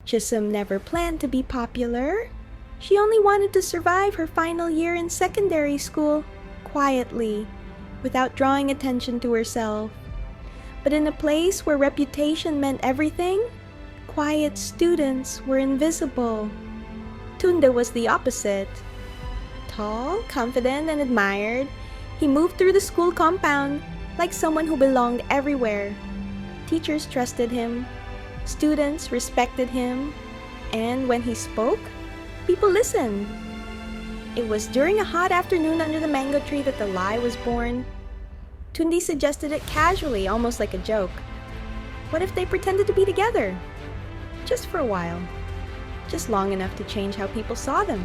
Chisholm never planned to be popular. She only wanted to survive her final year in secondary school, quietly, without drawing attention to herself. But in a place where reputation meant everything, quiet students were invisible. Tunde was the opposite. Tall, confident, and admired, he moved through the school compound like someone who belonged everywhere. Teachers trusted him, students respected him, and when he spoke, people listened. It was during a hot afternoon under the mango tree that the lie was born. Tunde suggested it casually, almost like a joke. What if they pretended to be together? Just for a while. Just long enough to change how people saw them.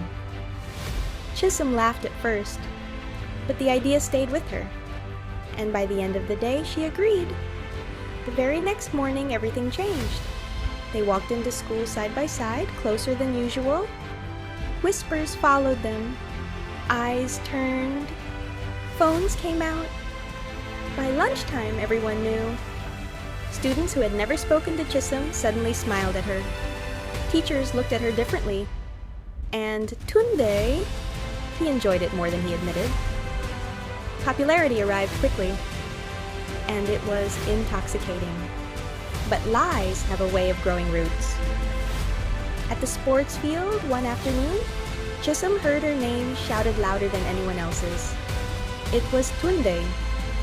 Chisholm laughed at first, but the idea stayed with her. And by the end of the day, she agreed. The very next morning, everything changed. They walked into school side by side, closer than usual. Whispers followed them. Eyes turned. Phones came out. By lunchtime, everyone knew. Students who had never spoken to Chisholm suddenly smiled at her. Teachers looked at her differently. And Tunde, he enjoyed it more than he admitted. Popularity arrived quickly, and it was intoxicating. But lies have a way of growing roots. At the sports field one afternoon, Chisholm heard her name shouted louder than anyone else's. It was Tunde,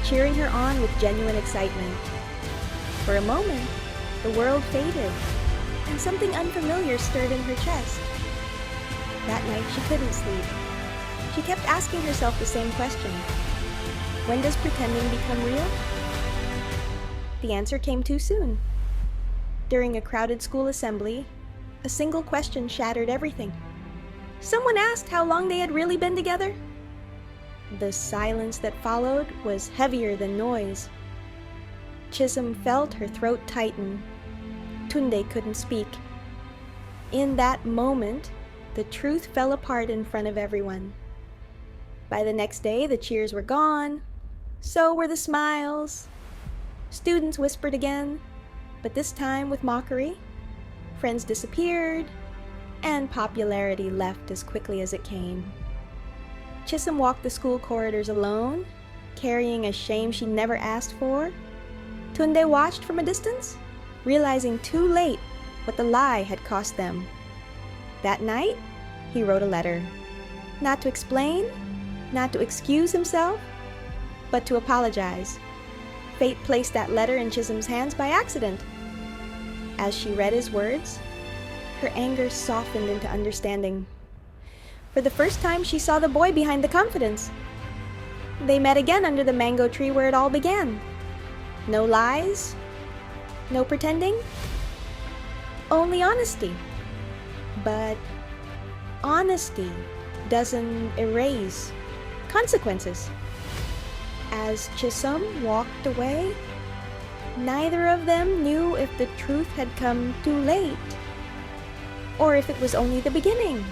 cheering her on with genuine excitement. For a moment, the world faded, and something unfamiliar stirred in her chest. That night, she couldn't sleep. She kept asking herself the same question. When does pretending become real? The answer came too soon. During a crowded school assembly, a single question shattered everything. Someone asked how long they had really been together. The silence that followed was heavier than noise. Chisholm felt her throat tighten. Tunde couldn't speak. In that moment, the truth fell apart in front of everyone. By the next day, the cheers were gone. So were the smiles. Students whispered again, but this time with mockery. Friends disappeared, and popularity left as quickly as it came. Chisholm walked the school corridors alone, carrying a shame she never asked for. Tunde watched from a distance, realizing too late what the lie had cost them. That night, he wrote a letter. Not to explain, not to excuse himself, but to apologize. Fate placed that letter in Chisholm's hands by accident. As she read his words, her anger softened into understanding. For the first time, she saw the boy behind the confidence. They met again under the mango tree where it all began. No lies, no pretending, only honesty. But honesty doesn't erase consequences. As Chisholm walked away, neither of them knew if the truth had come too late, or if it was only the beginning.